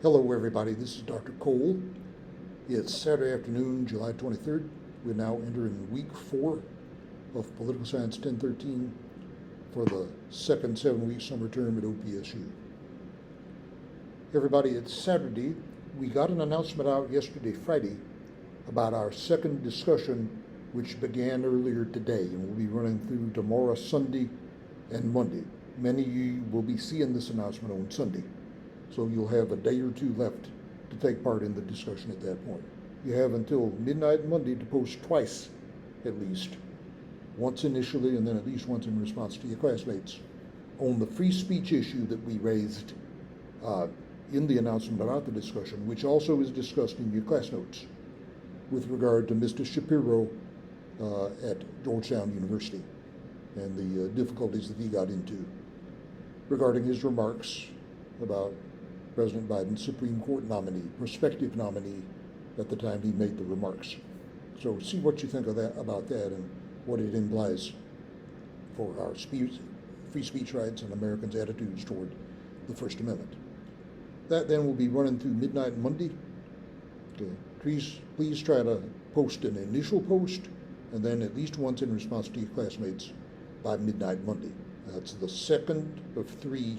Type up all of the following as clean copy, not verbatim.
Hello everybody, this is Dr. Cole. It's Saturday afternoon, July 23rd. We're now entering week 4 of Political Science 1013 for the second 7-week summer term at OPSU. Everybody, it's Saturday. We got an announcement out yesterday, Friday, about our second discussion, which began earlier today and will be running through tomorrow, Sunday, and Monday. Many of you will be seeing this announcement on Sunday. So you'll have a day or two left to take part in the discussion at that point. You have until midnight Monday to post twice, at least. Once initially and then at least once in response to your classmates on the free speech issue that we raised in the announcement about the discussion, which also is discussed in your class notes with regard to Mr. Shapiro at Georgetown University and the difficulties that he got into regarding his remarks about President Biden's Supreme Court nominee, prospective nominee, at the time he made the remarks. So see what you think of that, about that, and what it implies for our free speech rights and Americans' attitudes toward the First Amendment. That then will be running through midnight Monday. Okay. Please try to post an initial post, and then at least once in response to your classmates by midnight Monday. That's the second of 3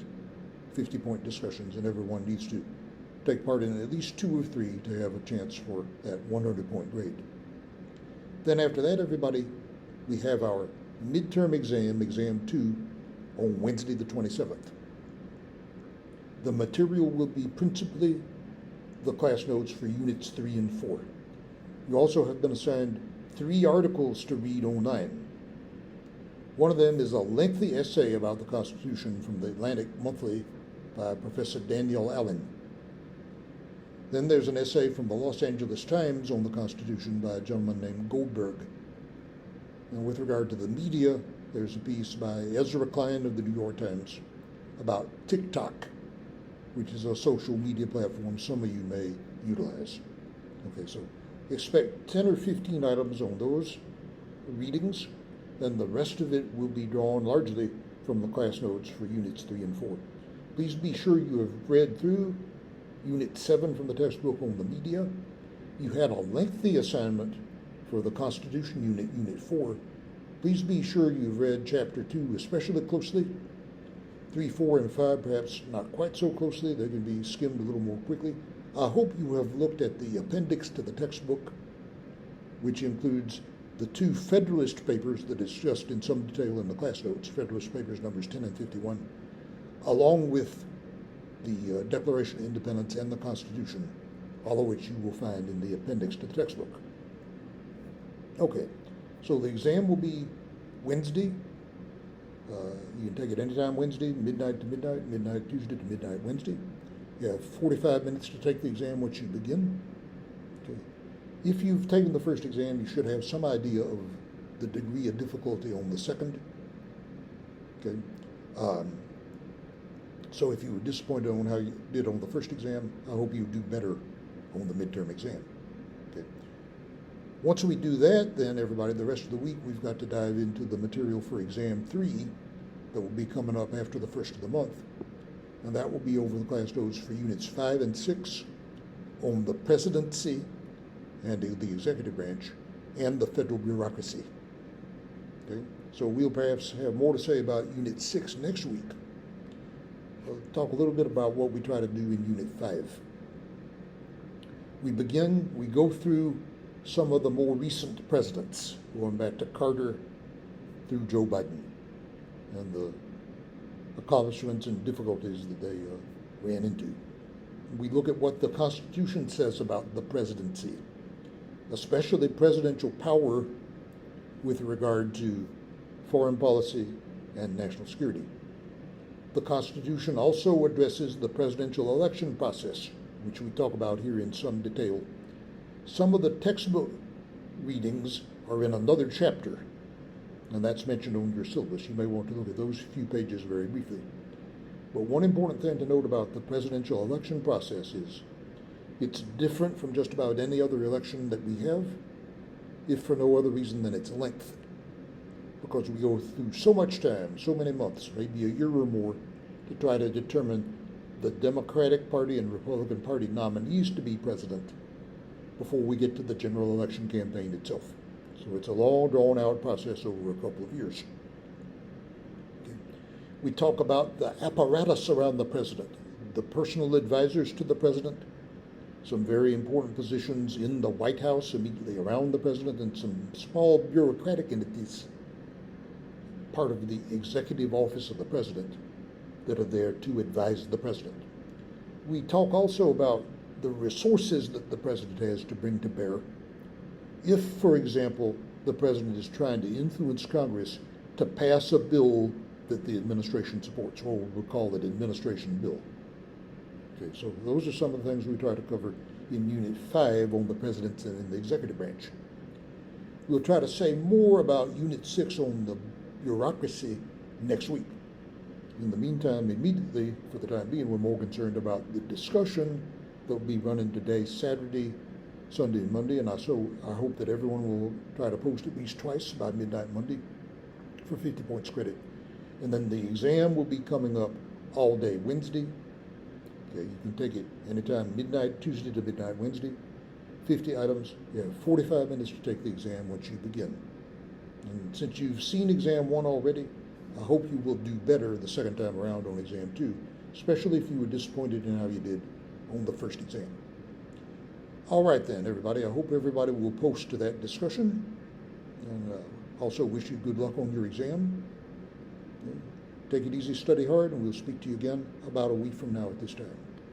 50-point discussions, and everyone needs to take part in at least 2 or 3 to have a chance for that 100-point grade. Then after that, everybody, we have our midterm exam, exam 2, on Wednesday the 27th. The material will be principally the class notes for units 3 and 4. You also have been assigned 3 articles to read on 9. One of them is a lengthy essay about the Constitution from the Atlantic Monthly by Professor Daniel Allen. Then there's an essay from the Los Angeles Times on the Constitution by a gentleman named Goldberg. And with regard to the media, there's a piece by Ezra Klein of the New York Times about TikTok, which is a social media platform some of you may utilize. Okay, so expect 10 or 15 items on those readings, then the rest of it will be drawn largely from the class notes for units 3 and 4. Please be sure you have read through Unit 7 from the textbook on the media. You had a lengthy assignment for the Constitution unit, Unit 4. Please be sure you've read Chapter 2 especially closely. 3, 4, and 5 perhaps not quite so closely. They can be skimmed a little more quickly. I hope you have looked at the appendix to the textbook, which includes the 2 Federalist papers that is just in some detail in the class notes, Federalist papers numbers 10 and 51, along with the Declaration of Independence and the Constitution, all of which you will find in the appendix to the textbook. Okay, so the exam will be Wednesday. You can take it anytime Wednesday, midnight to midnight, midnight Tuesday to midnight Wednesday. You have 45 minutes to take the exam once you begin. Okay. If you've taken the first exam, you should have some idea of the degree of difficulty on the second. Okay. So if you were disappointed on how you did on the first exam, I hope you do better on the midterm exam. Okay. Once we do that, then everybody, the rest of the week, we've got to dive into the material for exam 3 that will be coming up after the first of the month. And that will be over the class notes for units 5 and 6 on the presidency and the executive branch and the federal bureaucracy. Okay. So we'll perhaps have more to say about Unit 6 next week. I'll talk a little bit about what we try to do in Unit 5. We go through some of the more recent presidents, going back to Carter through Joe Biden, and the accomplishments and difficulties that they ran into. We look at what the Constitution says about the presidency, especially presidential power with regard to foreign policy and national security. The Constitution also addresses the presidential election process, which we talk about here in some detail. Some of the textbook readings are in another chapter, and that's mentioned on your syllabus. You may want to look at those few pages very briefly. But one important thing to note about the presidential election process is it's different from just about any other election that we have, if for no other reason than its length. Because we go through so much time, so many months, maybe a year or more, to try to determine the Democratic Party and Republican Party nominees to be president before we get to the general election campaign itself. So it's a long, drawn-out process over a couple of years. Okay. We talk about the apparatus around the president, the personal advisors to the president, some very important positions in the White House immediately around the president, and some small bureaucratic entities, part of the executive office of the president, that are there to advise the president. We talk also about the resources that the president has to bring to bear if, for example, the president is trying to influence Congress to pass a bill that the administration supports, or we'll call it administration bill. Okay, so those are some of the things we try to cover in Unit 5 on the president and in the executive branch. We'll try to say more about Unit 6 on the bureaucracy next week. In the meantime, immediately, for the time being, we're more concerned about the discussion that will be running today, Saturday, Sunday, and Monday, and I hope that everyone will try to post at least twice by midnight Monday for 50 points credit. And then the exam will be coming up all day Wednesday. Okay, you can take it anytime, midnight Tuesday to midnight Wednesday. 50 items. You have 45 minutes to take the exam once you begin. And since you've seen exam 1 already, I hope you will do better the second time around on exam 2, especially if you were disappointed in how you did on the first exam. All right then, everybody. I hope everybody will post to that discussion, and also wish you good luck on your exam. Take it easy, study hard, and we'll speak to you again about a week from now at this time.